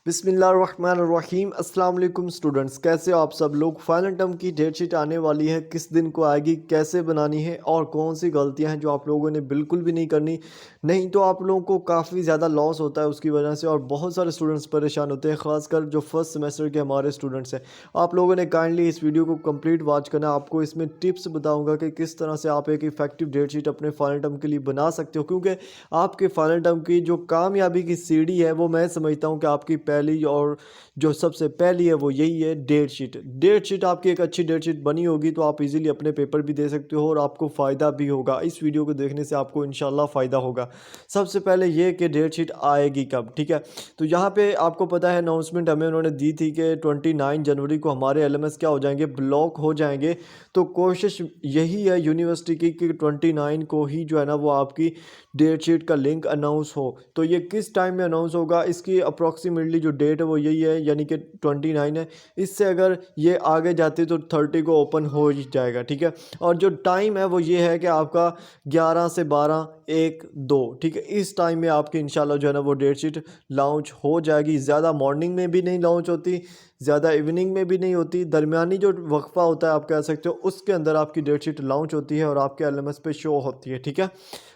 बिस्मिल्लाहिर्रहमानिर्रहीम अस्सलाम वालेकुम स्टूडेंट्स, कैसे हो आप सब लोग। फाइनल टर्म की डेट शीट आने वाली है, किस दिन को आएगी, कैसे बनानी है और कौन सी गलतियां हैं जो आप लोगों ने बिल्कुल भी नहीं करनी, नहीं तो आप लोगों को काफ़ी ज़्यादा लॉस होता है उसकी वजह से और बहुत सारे स्टूडेंट्स परेशान होते हैं, खासकर जो फर्स्ट सेमेस्टर के हमारे स्टूडेंट्स हैं। आप लोगों ने काइंडली इस वीडियो को कंप्लीट वॉच करना। आपको इसमें टिप्स बताऊँगा कि किस तरह से आप एक इफेक्टिव डेट शीट अपने फाइनल टर्म के लिए बना सकते हो, क्योंकि आपके फाइनल टर्म की जो कामयाबी की सीढ़ी है वो मैं समझता हूँ कि आपकी पहली और जो सबसे पहली है वो यही है डेट शीट। डेट शीट आपकी एक अच्छी डेट शीट बनी होगी तो आप इजीली अपने पेपर भी दे सकते हो और आपको फ़ायदा भी होगा। इस वीडियो को देखने से आपको इंशाल्लाह फ़ायदा होगा। सबसे पहले ये कि डेट शीट आएगी कब, ठीक है। तो यहाँ पे आपको पता है अनाउंसमेंट हमें उन्होंने दी थी कि 29 जनवरी को हमारे एलएमएस क्या हो जाएंगे, ब्लॉक हो जाएंगे। तो कोशिश यही है यूनिवर्सिटी की कि 29 को ही जो है ना वो आपकी डेट शीट का लिंक अनाउंस हो। तो ये किस टाइम में अनाउंस होगा, इसकी अप्रॉक्सीमेटली जो डेट है वो यही है, यानी कि 29 है। इससे अगर ये आगे जाते तो 30 को ओपन हो ही जाएगा, ठीक है। और जो टाइम है वो ये है कि आपका 11 से 12, 1, 2, ठीक है। इस टाइम में आपकी इंशाल्लाह जो है ना वो डेट शीट लॉन्च हो जाएगी। ज़्यादा मॉर्निंग में भी नहीं लॉन्च होती, ज़्यादा इवनिंग में भी नहीं होती, दरमियानी जो वक्फा होता है आप कह सकते हो, उसके अंदर आपकी डेट शीट लॉन्च होती है और आपके एलएमएस पे शो होती है, ठीक है।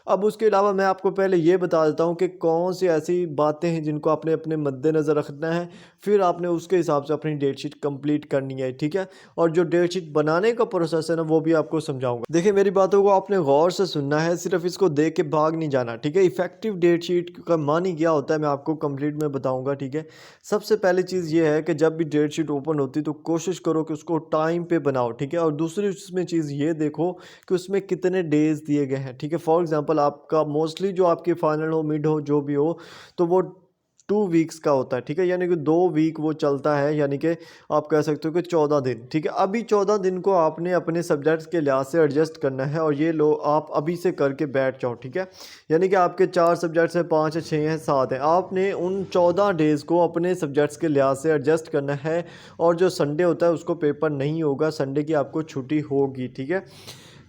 अब उसके अलावा मैं आपको पहले ये बता देता हूँ कि कौन सी ऐसी बातें हैं जिनको आपने अपने मद्देनज़र रखना है, फिर आपने उसके हिसाब से अपनी डेट शीट कंप्लीट करनी है, ठीक है। और जो डेट शीट बनाने का प्रोसेस है ना वो भी आपको समझाऊंगा। देखिए मेरी बातों को आपने गौर से सुनना है, सिर्फ इसको देख के भाग नहीं जाना, ठीक है। इफेक्टिव डेट शीट का मानी क्या होता है मैं आपको कंप्लीट में बताऊंगा, ठीक है। सबसे पहली चीज़ ये है कि जब भी डेट शीट ओपन होती है तो कोशिश करो कि उसको टाइम पे बनाओ, ठीक है। और दूसरी उसमें चीज़ ये देखो कि उसमें कितने डेज दिए गए हैं, ठीक है। फॉर एग्जांपल आपका मोस्टली जो आपके फाइनल हो, मिड हो, जो भी हो, तो वो 2 वीक्स का होता है, ठीक है। यानी कि 2 वीक वो चलता है, यानी कि आप कह सकते हो कि 14 दिन, ठीक है। अभी 14 दिन को आपने अपने सब्जेक्ट्स के लिहाज से एडजस्ट करना है और ये लो आप अभी से करके बैठ जाओ, ठीक है। यानी कि आपके 4 सब्जेक्ट्स हैं, 5 है, 6 हैं, 7 हैं, आपने उन 14 डेज़ को अपने सब्जेक्ट्स के लिहाज से एडजस्ट करना है। और जो संडे होता है उसको पेपर नहीं होगा, संडे की आपको छुट्टी होगी, ठीक है।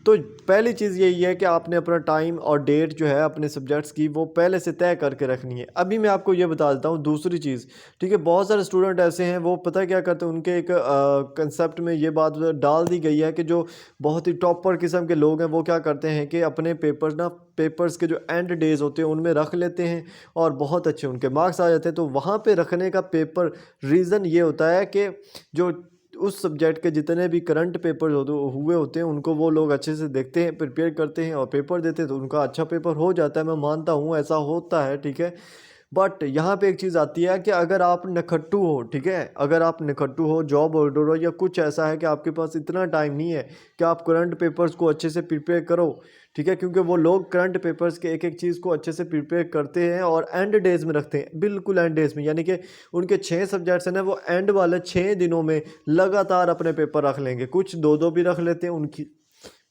तो पहली चीज़ यही है कि आपने अपना टाइम और डेट जो है अपने सब्जेक्ट्स की वो पहले से तय करके रखनी है। अभी मैं आपको ये बता देता हूँ दूसरी चीज़, ठीक है। बहुत सारे स्टूडेंट ऐसे हैं वो पता है क्या करते हैं, उनके एक कंसेप्ट में ये बात डाल दी गई है कि जो बहुत ही टॉपर किस्म के लोग हैं वो क्या करते हैं कि अपने पेपर्स के जो एंड डेज होते हैं उनमें रख लेते हैं और बहुत अच्छे उनके मार्क्स आ जाते हैं। तो वहाँ पे रखने का पेपर रीज़न ये होता है कि जो उस सब्जेक्ट के जितने भी करंट पेपर हुए होते हैं उनको वो लोग अच्छे से देखते हैं, प्रिपेयर करते हैं और पेपर देते हैं, तो उनका अच्छा पेपर हो जाता है। मैं मानता हूँ ऐसा होता है, ठीक है। बट यहाँ पे एक चीज़ आती है कि अगर आप नखट्टू हो, ठीक है, अगर आप नखट्टू हो, जॉब होल्डर हो, या कुछ ऐसा है कि आपके पास इतना टाइम नहीं है कि आप करंट पेपर्स को अच्छे से प्रिपेयर करो, ठीक है। क्योंकि वो लोग करंट पेपर्स के एक एक चीज़ को अच्छे से प्रिपेयर करते हैं और एंड डेज में रखते हैं, बिल्कुल एंड डेज में, यानी कि उनके 6 सब्जेक्ट्स हैं ना वो एंड वाले 6 दिनों में लगातार अपने पेपर रख लेंगे। कुछ दो दो भी रख लेते हैं, उनकी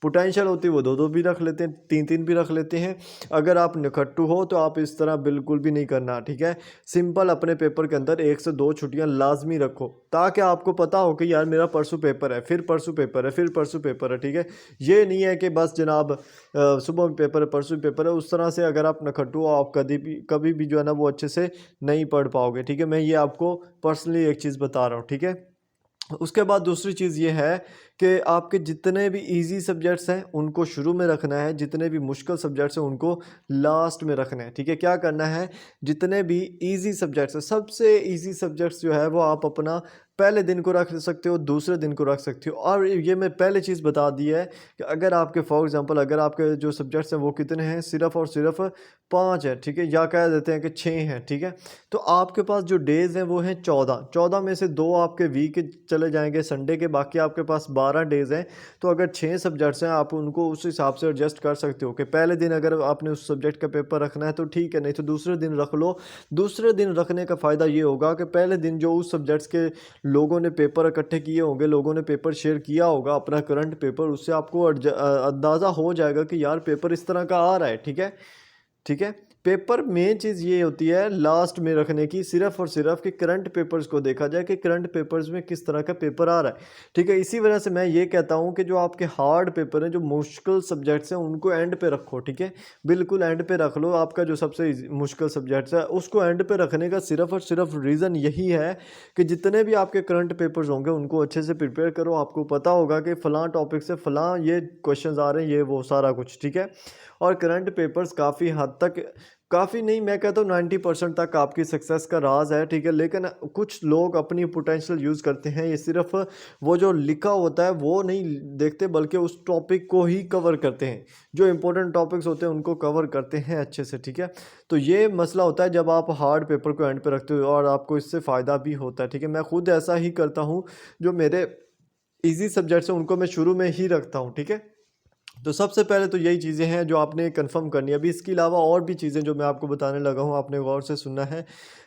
पोटेंशियल होती है वो दो दो भी रख लेते हैं, तीन तीन भी रख लेते हैं। अगर आप निकट्टू हो तो आप इस तरह बिल्कुल भी नहीं करना, ठीक है। सिंपल अपने पेपर के अंदर 1 से 2 छुट्टियां लाजमी रखो ताकि आपको पता हो कि यार मेरा परसों पेपर है, फिर परसों पेपर है, फिर परसों पेपर है, ठीक है। ये नहीं है कि बस जनाब सुबह में पेपर है, परसों पेपर है, उस तरह से अगर आप नखट्टू हो आप कभी भी जो है ना वो अच्छे से नहीं पढ़ पाओगे, ठीक है। मैं ये आपको पर्सनली एक चीज़ बता रहा हूँ, ठीक है। उसके बाद दूसरी चीज़ ये है कि आपके जितने भी इजी सब्जेक्ट्स हैं उनको शुरू में रखना है, जितने भी मुश्किल सब्जेक्ट्स हैं उनको लास्ट में रखना है, ठीक है। क्या करना है, जितने भी इजी सब्जेक्ट्स हैं, सबसे इजी सब्जेक्ट्स जो है वो आप अपना पहले दिन को रख सकते हो, दूसरे दिन को रख सकते हो। और ये मैं पहले चीज़ बता दी है कि अगर आपके फॉर एग्जांपल अगर आपके जो सब्जेक्ट्स हैं वो कितने हैं, सिर्फ और सिर्फ 5 है, ठीक है, या कह देते हैं कि 6 हैं, ठीक है। तो आपके पास जो डेज़ हैं वो हैं 14 में से 2 आपके वीक चले जाएंगे संडे के, बाकी आपके पास 12 डेज़ हैं। तो अगर 6 सब्जेक्ट्स हैं आप उनको उस हिसाब से एडजस्ट कर सकते हो कि पहले दिन अगर आपने उस सब्जेक्ट का पेपर रखना है तो ठीक है, नहीं तो दूसरे दिन रख लो। दूसरे दिन रखने का फ़ायदा ये होगा कि पहले दिन जो उस सब्जेक्ट्स के लोगों ने पेपर इकट्ठे किए होंगे, लोगों ने पेपर शेयर किया होगा अपना करंट पेपर, उससे आपको अंदाज़ा हो जाएगा कि यार पेपर इस तरह का आ रहा है, ठीक है, ठीक है। पेपर मेन चीज़ ये होती है लास्ट में रखने की, सिर्फ और सिर्फ कि करंट पेपर्स को देखा जाए कि करंट पेपर्स में किस तरह का पेपर आ रहा है, ठीक है। इसी वजह से मैं ये कहता हूँ कि जो आपके हार्ड पेपर हैं, जो मुश्किल सब्जेक्ट्स हैं, उनको एंड पे रखो, ठीक है। बिल्कुल एंड पे रख लो। आपका जो सबसे मुश्किल सब्जेक्ट्स है उसको एंड पे रखने का सिर्फ और सिर्फ रीज़न यही है कि जितने भी आपके करंट पेपर्स होंगे उनको अच्छे से प्रिपेयर करो। आपको पता होगा कि फ़लाँ टॉपिक से फ़लाँ ये क्वेश्चंस आ रहे हैं, ये वो सारा कुछ, ठीक है। और करंट पेपर्स काफ़ी हद तक, काफ़ी नहीं मैं कहता हूँ 90% तक आपकी सक्सेस का राज है, ठीक है। लेकिन कुछ लोग अपनी पोटेंशियल यूज़ करते हैं, ये सिर्फ वो जो लिखा होता है वो नहीं देखते बल्कि उस टॉपिक को ही कवर करते हैं, जो इंपॉर्टेंट टॉपिक्स होते हैं उनको कवर करते हैं अच्छे से, ठीक है। तो ये मसला होता है जब आप हार्ड पेपर को एंड पे रखते हो और आपको इससे फ़ायदा भी होता है, ठीक है। मैं खुद ऐसा ही करता हूँ, जो मेरे ईजी सब्जेक्ट्स हैं उनको मैं शुरू में ही रखता हूँ, ठीक है। तो सबसे पहले तो यही चीज़ें हैं जो आपने कंफर्म करनी है। अभी इसके अलावा और भी चीज़ें जो मैं आपको बताने लगा हूँ, आपने गौर से सुनना है।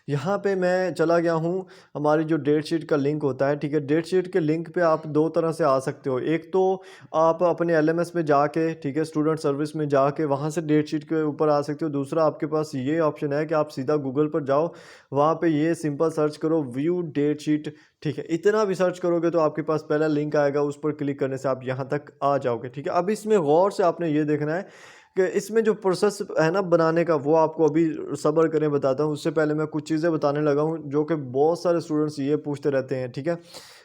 यहाँ पे मैं चला गया हूँ, हमारी जो डेट शीट का लिंक होता है, ठीक है। डेट शीट के लिंक पे आप दो तरह से आ सकते हो। एक तो आप अपने एलएमएस में जाके, ठीक है, स्टूडेंट सर्विस में जाके वहाँ से डेट शीट के ऊपर आ सकते हो। दूसरा आपके पास ये ऑप्शन है कि आप सीधा गूगल पर जाओ, वहाँ पे ये सिंपल सर्च करो व्यू डेट शीट, ठीक है। इतना भी सर्च करोगे तो आपके पास पहला लिंक आएगा, उस पर क्लिक करने से आप यहाँ तक आ जाओगे, ठीक है। अब इसमें गौर से आपने ये देखना है कि इसमें जो प्रोसेस है ना बनाने का, वो आपको अभी सब्र करें बताता हूँ। उससे पहले मैं कुछ चीज़ें बताने लगा हूँ जो कि बहुत सारे स्टूडेंट्स ये पूछते रहते हैं, ठीक है।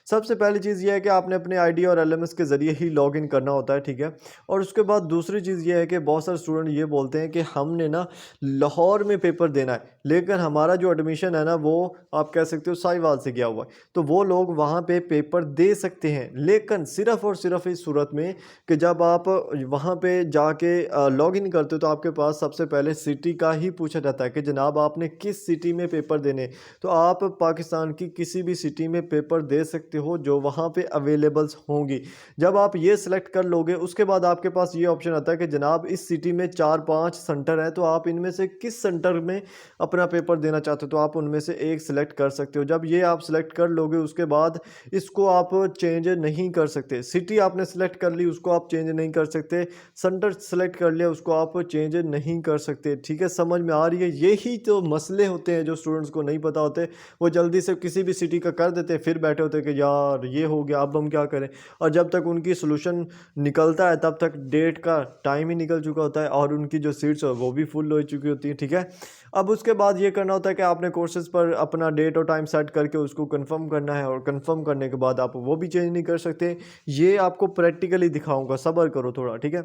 सबसे पहली चीज़ ये है कि आपने अपने आईडी और एलएमएस के ज़रिए ही लॉगिन करना होता है, ठीक है। और उसके बाद दूसरी चीज़ ये है कि बहुत सारे स्टूडेंट ये बोलते हैं कि हमने ना लाहौर में पेपर देना है, लेकिन हमारा जो एडमिशन है ना वो आप कह सकते हो साहिवाल से गया हुआ है। तो वो लोग वहाँ पे पेपर दे सकते हैं, लेकिन सिर्फ़ और सिर्फ इस सूरत में कि जब आप वहाँ पे जाके लॉगिन करते हो तो आपके पास सबसे पहले सिटी का ही पूछा जाता है कि जनाब आपने किस सिटी में पेपर देने। तो आप पाकिस्तान की किसी भी सिटी में पेपर दे सकते हो जो वहाँ पे अवेलेबल्स होंगी। जब आप ये सिलेक्ट कर लोगे उसके बाद आपके पास ये ऑप्शन आता है कि जनाब इस सिटी में 4-5 सेंटर है, तो आप इनमें से किस सेंटर में अपना पेपर देना चाहते हो, तो आप उनमें से एक सिलेक्ट कर सकते हो। जब ये आप सिलेक्ट कर लोगे उसके बाद इसको आप चेंज नहीं कर सकते। सिटी आपने सिलेक्ट कर ली, उसको आप चेंज नहीं कर सकते। सेंटर सेलेक्ट कर लिया, उसको आप चेंज नहीं कर सकते, ठीक है। समझ में आ रही है? यही तो मसले होते हैं जो स्टूडेंट्स को नहीं पता होते। वो जल्दी से किसी भी सिटी का कर देते, फिर बैठे होते कि यार ये हो गया, अब हम क्या करें। और जब तक उनकी सोल्यूशन निकलता है तब तक डेट का टाइम ही निकल चुका होता है और उनकी जो सीट्स है वो भी फुल हो चुकी होती है, ठीक है। अब उसके बाद ये करना होता है कि आपने कोर्सेज़ पर अपना डेट और टाइम सेट करके उसको कंफर्म करना है, और कंफर्म करने के बाद आप वो भी चेंज नहीं कर सकते। ये आपको प्रैक्टिकली दिखाऊंगा, सब्र करो थोड़ा, ठीक है।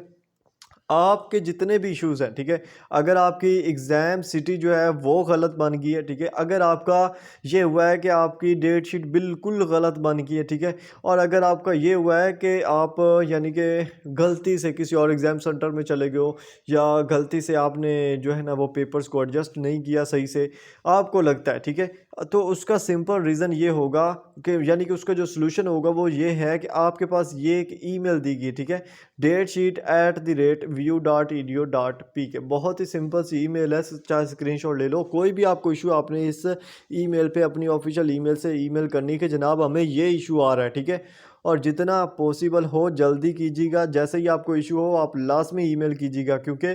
आपके जितने भी इश्यूज़ हैं, ठीक है, अगर आपकी एग्ज़ाम सिटी जो है वो गलत बन गई है, ठीक है, अगर आपका ये हुआ है कि आपकी डेट शीट बिल्कुल गलत बन गई है, ठीक है, और अगर आपका ये हुआ है कि आप यानी कि गलती से किसी और एग्ज़ाम सेंटर में चले गए हो, या गलती से आपने जो है ना वो पेपर्स को एडजस्ट नहीं किया सही से, आपको लगता है, ठीक है, तो उसका सिंपल रीज़न ये होगा कि यानी कि उसका जो सलूशन होगा वो ये है कि आपके पास ये एक ईमेल दी गई, ठीक है, datesheet@vu.edu.pk। बहुत ही सिंपल सी ईमेल है, चाहे स्क्रीनशॉट ले लो। कोई भी आपको इशू आपने इस ईमेल पे अपनी ऑफिशियल ईमेल से ईमेल करनी कि जनाब हमें ये इशू आ रहा है, ठीक है। और जितना पॉसिबल हो जल्दी कीजिएगा, जैसे ही आपको इशू हो आप लास्ट में ईमेल कीजिएगा, क्योंकि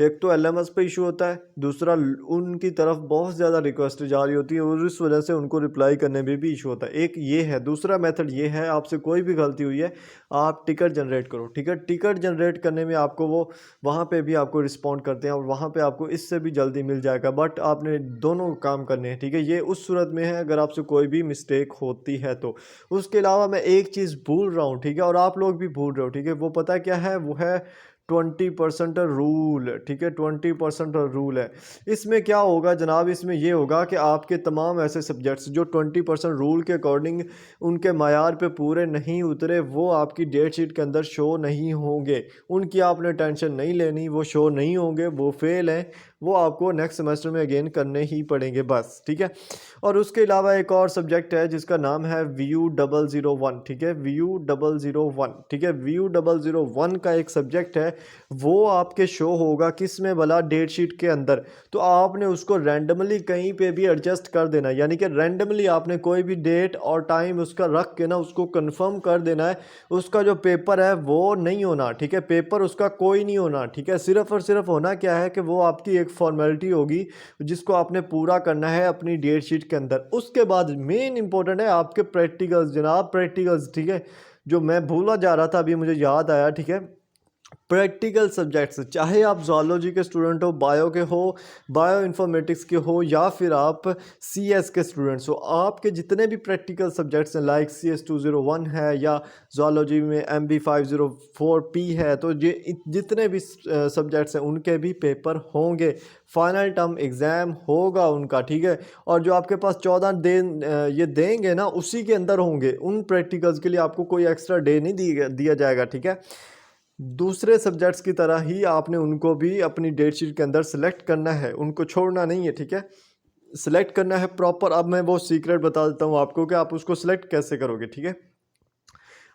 एक तो एलएमएस पे इशू होता है, दूसरा उनकी तरफ बहुत ज़्यादा रिक्वेस्ट जा रही होती है और इस वजह से उनको रिप्लाई करने में भी इशू होता है। एक ये है। दूसरा मेथड ये है, आपसे कोई भी गलती हुई है आप टिकट जनरेट करो, ठीक है। टिकट जनरेट करने में आपको वो वहाँ पे भी आपको रिस्पॉन्ड करते हैं और वहाँ पे आपको इससे भी जल्दी मिल जाएगा, बट आपने दोनों काम करने हैं, ठीक है। ये उस सूरत में है अगर आपसे कोई भी मिस्टेक होती है तो। उसके अलावा मैं एक चीज़ भूल रहा हूँ, ठीक है, और आप लोग भी भूल रहे हो, ठीक है। वो पता क्या है? वो है 20% रूल, ठीक है। 20% रूल है। इसमें क्या होगा जनाब? इसमें ये होगा कि आपके तमाम ऐसे सब्जेक्ट्स जो 20% रूल के अकॉर्डिंग उनके मायार पे पूरे नहीं उतरे, वो आपकी डेट शीट के अंदर शो नहीं होंगे। उनकी आपने टेंशन नहीं लेनी, वो शो नहीं होंगे, वो फेल हैं, वो आपको नेक्स्ट सेमेस्टर में अगेन करने ही पड़ेंगे बस, ठीक है। और उसके अलावा एक और सब्जेक्ट है जिसका नाम है VU001, ठीक है, VU001, ठीक है। VU001 का एक सब्जेक्ट है, वो आपके शो होगा किस में भला? डेट शीट के अंदर। तो आपने उसको रैंडमली कहीं पे भी एडजस्ट कर देना, यानी कि रैंडमली आपने कोई भी डेट और टाइम उसका रख के ना उसको कंफर्म कर देना है। उसका जो पेपर है वो नहीं होना, ठीक है, पेपर उसका कोई नहीं होना, ठीक है। सिर्फ और सिर्फ होना क्या है कि वो आपकी एक फॉर्मेलिटी होगी जिसको आपने पूरा करना है अपनी डेट शीट के अंदर। उसके बाद मेन इंपॉर्टेंट है आपके प्रैक्टिकल्स जनाब, प्रैक्टिकल्स, ठीक है, जो मैं भूला जा रहा था अभी मुझे याद आया, ठीक है। प्रैक्टिकल सब्जेक्ट्स, चाहे आप ज़ूलॉजी के स्टूडेंट हो, बायो के हो, बायो इन्फॉर्मेटिक्स के हो, या फिर आप सीएस के स्टूडेंट्स हो, आपके जितने भी प्रैक्टिकल सब्जेक्ट्स हैं लाइक CS201 है या ज़ूलॉजी में MB504P है, तो ये जितने भी सब्जेक्ट्स हैं उनके भी पेपर होंगे, फाइनल टर्म एग्ज़ाम होगा उनका, ठीक है। और जो आपके पास 14 दिन ये देंगे ना, उसी के अंदर होंगे। उन प्रैक्टिकल्स के लिए आपको कोई एक्स्ट्रा डे नहीं दिया जाएगा, ठीक है। दूसरे सब्जेक्ट्स की तरह ही आपने उनको भी अपनी डेट शीट के अंदर सेलेक्ट करना है, उनको छोड़ना नहीं है, ठीक है। सेलेक्ट करना है प्रॉपर। अब मैं वो सीक्रेट बता देता हूँ आपको कि आप उसको सेलेक्ट कैसे करोगे, ठीक है।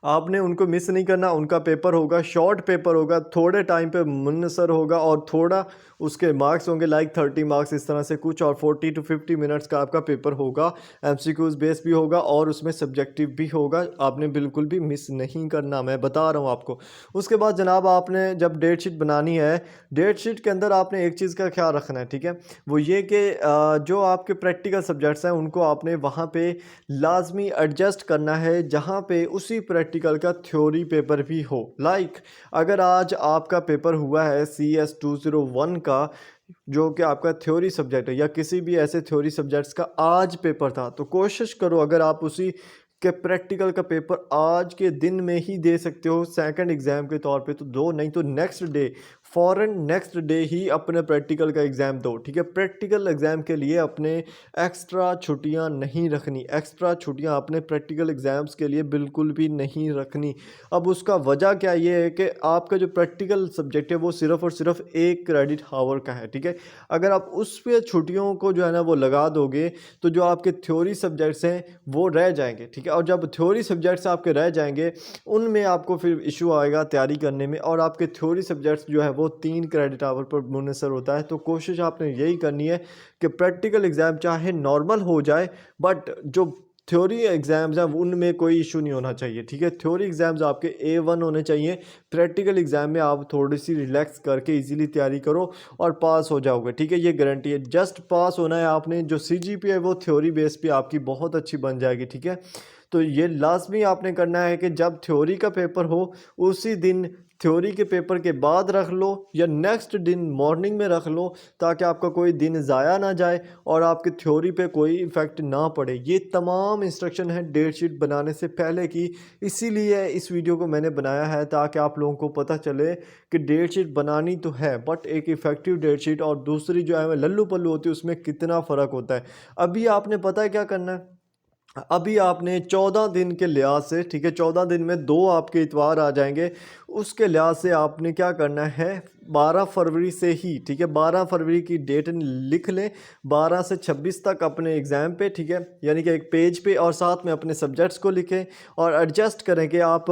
आपने उनको मिस नहीं करना। उनका पेपर होगा, शॉर्ट पेपर होगा, थोड़े टाइम पे मुनसर होगा और थोड़ा उसके मार्क्स होंगे लाइक 30 मार्क्स इस तरह से कुछ, और 40 to 50 मिनट्स का आपका पेपर होगा। MCQs बेस भी होगा और उसमें सब्जेक्टिव भी होगा। आपने बिल्कुल भी मिस नहीं करना, मैं बता रहा हूँ आपको। उसके बाद जनाब आपने जब डेट शीट बनानी है, डेट शीट के अंदर आपने एक चीज़ का ख्याल रखना है, ठीक है, वो ये कि जो आपके प्रैक्टिकल सब्जेक्ट्स हैं उनको आपने वहाँ पे लाजमी एडजस्ट करना है जहाँ पे उसी प्रैक्टिकल का थ्योरी पेपर भी हो। लाइक अगर आज आपका पेपर हुआ है CS201 का, जो कि आपका थ्योरी सब्जेक्ट है, या किसी भी ऐसे थ्योरी सब्जेक्ट्स का आज पेपर था, तो कोशिश करो अगर आप उसी के प्रैक्टिकल का पेपर आज के दिन में ही दे सकते हो सेकंड एग्ज़ाम के तौर पे, तो दो, नहीं तो नेक्स्ट डे, फ़ौरन नेक्स्ट डे ही अपने प्रैक्टिकल का एग्ज़ाम दो, ठीक है। प्रैक्टिकल एग्ज़ाम के लिए अपने एक्स्ट्रा छुट्टियां नहीं रखनी, एक्स्ट्रा छुट्टियां अपने प्रैक्टिकल एग्ज़ाम्स के लिए बिल्कुल भी नहीं रखनी। अब उसका वजह क्या ये है कि आपका जो प्रैक्टिकल सब्जेक्ट है वो सिर्फ़ और सिर्फ 1 क्रेडिट हावर का है, ठीक है। अगर आप उस पे छुट्टियों को जो है ना वो लगा दोगे, तो जो आपके थ्योरी सब्जेक्ट्स हैं वो रह जाएंगे, ठीक है। और जब थ्योरी सब्जेक्ट्स आपके रह जाएंगे, उनमें आपको फिर इशू आएगा तैयारी करने में, और आपके थ्योरी सब्जेक्ट्स जो है वो 3 क्रेडिट आवर पर मुनसर होता है। तो कोशिश आपने यही करनी है कि प्रैक्टिकल एग्ज़ाम चाहे नॉर्मल हो जाए, बट जो थ्योरी एग्ज़ाम्स हैं उनमें कोई इशू नहीं होना चाहिए, ठीक है। थ्योरी एग्ज़ाम्स आपके A1 होने चाहिए। प्रैक्टिकल एग्ज़ाम में आप थोड़ी सी रिलैक्स करके इजीली तैयारी करो और पास हो जाओगे, ठीक है, ये गारंटी है। जस्ट पास होना है आपने। जो CGPA है वो थ्योरी बेस पे आपकी बहुत अच्छी बन जाएगी, ठीक है। तो ये लाजमी आपने करना है कि जब थ्योरी का पेपर हो उसी दिन थ्योरी के पेपर के बाद रख लो, या नेक्स्ट दिन मॉर्निंग में रख लो, ताकि आपका कोई दिन ज़ाया ना जाए और आपके थ्योरी पे कोई इफ़ेक्ट ना पड़े। ये तमाम इंस्ट्रक्शन है डेट शीट बनाने से पहले की, इसीलिए इस वीडियो को मैंने बनाया है ताकि आप लोगों को पता चले कि डेट शीट बनानी तो है, बट एक इफ़ेक्टिव डेट शीट और दूसरी जो है लल्लू पल्लू होती है उसमें कितना फ़र्क होता है। अभी आपने पता है क्या करना है, अभी आपने 14 दिन के लिहाज से, ठीक है, 14 दिन में 2 आपके इतवार आ जाएंगे, उसके लिहाज से आपने क्या करना है, 12 फरवरी से ही, ठीक है, 12 फरवरी की डेट लिख लें, 12 से 26 तक अपने एग्ज़ाम पे, ठीक है, यानी कि एक पेज पे, और साथ में अपने सब्जेक्ट्स को लिखें और एडजस्ट करें कि आप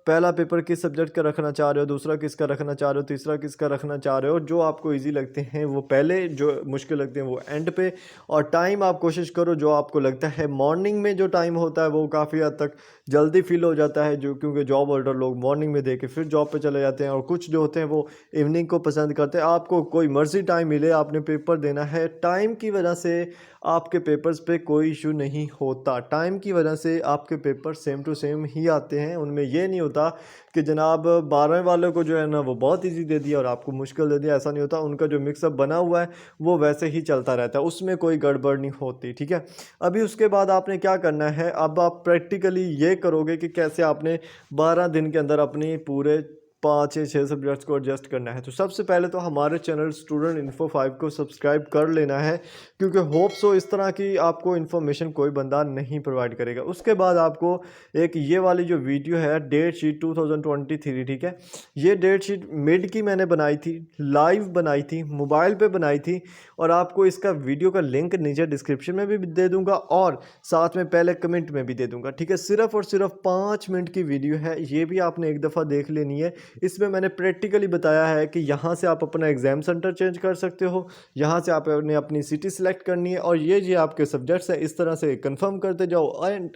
पहला पेपर किस सब्जेक्ट का रखना चाह रहे हो, दूसरा किसका रखना चाह रहे हो, तीसरा किसका रखना चाह रहे हो। जो आपको ईजी लगते हैं वो पहले, जो मुश्किल लगते हैं वो एंड पे। और टाइम आप कोशिश करो जो आपको लगता है मॉर्निंग में जो टाइम होता है वो काफ़ी हद तक जल्दी फील हो जाता है, जो क्योंकि जॉब होल्डर लोग मॉर्निंग में दे के फिर जॉब पे चले जाते हैं, और कुछ जो होते हैं वो इवनिंग को पसंद करते हैं। आपको कोई मर्जी टाइम मिले, आपने पेपर देना है, टाइम की वजह से आपके पेपर्स पे कोई इशू नहीं होता। टाइम की वजह से आपके पेपर सेम टू सेम ही आते हैं। उनमें ये नहीं होता कि जनाब 12 वालों को जो है ना वो बहुत इजी दे दिया और आपको मुश्किल दे दिया, ऐसा नहीं होता। उनका जो मिक्सअप बना हुआ है वो वैसे ही चलता रहता है, उसमें कोई गड़बड़ नहीं होती, ठीक है। अभी उसके बाद आपने क्या करना है, अब आप प्रैक्टिकली ये करोगे कि कैसे आपने 12 दिन के अंदर अपनी पूरे 5 या 6 सब्जेक्ट्स को एडजस्ट करना है। तो सबसे पहले तो हमारे चैनल स्टूडेंट इन्फो 5 को सब्सक्राइब कर लेना है, क्योंकि होप सो इस तरह की आपको इन्फॉर्मेशन कोई बंदा नहीं प्रोवाइड करेगा। उसके बाद आपको एक ये वाली जो वीडियो है डेट शीट 2023, ठीक है, ये डेट शीट मिड की मैंने बनाई थी, लाइव बनाई थी, मोबाइल पे बनाई थी, और आपको इसका वीडियो का लिंक नीचे डिस्क्रिप्शन में भी दे दूंगा और साथ में पहले कमेंट में भी दे दूंगा, ठीक है। सिर्फ और सिर्फ 5 मिनट की वीडियो है, ये भी आपने एक दफ़ा देख लेनी है। इसमें मैंने प्रैक्टिकली बताया है कि यहाँ से आप अपना एग्ज़ाम सेंटर चेंज कर सकते हो, यहाँ से आपने अपनी सिटी सेलेक्ट करनी है, और ये आपके सब्जेक्ट्स हैं, इस तरह से कंफर्म करते जाओ एंड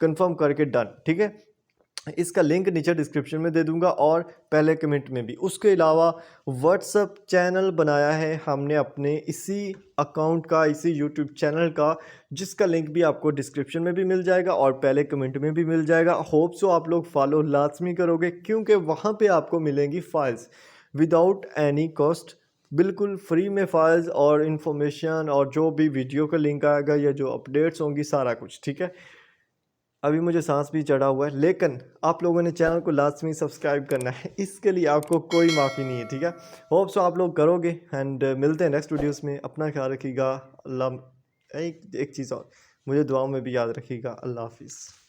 कंफर्म करके डन, ठीक है। इसका लिंक नीचे डिस्क्रिप्शन में दे दूंगा और पहले कमेंट में भी। उसके अलावा व्हाट्सएप चैनल बनाया है हमने अपने इसी अकाउंट का, इसी यूट्यूब चैनल का, जिसका लिंक भी आपको डिस्क्रिप्शन में भी मिल जाएगा और पहले कमेंट में भी मिल जाएगा। होप सो आप लोग फॉलो लाजमी करोगे, क्योंकि वहाँ पे आपको मिलेंगी फाइल्स विदाउट एनी कॉस्ट, बिल्कुल फ्री में फाइल्स और इन्फॉर्मेशन, और जो भी वीडियो का लिंक आएगा या जो अपडेट्स होंगी सारा कुछ, ठीक है। अभी मुझे सांस भी चढ़ा हुआ है, लेकिन आप लोगों ने चैनल को लाजमी सब्सक्राइब करना है, इसके लिए आपको कोई माफ़ी नहीं है, ठीक है। होप सो आप लोग करोगे एंड मिलते हैं नेक्स्ट वीडियोस में। अपना ख्याल रखिएगा। अल्लाह, एक चीज़ और, मुझे दुआओं में भी याद रखिएगा। अल्लाह हाफिज़।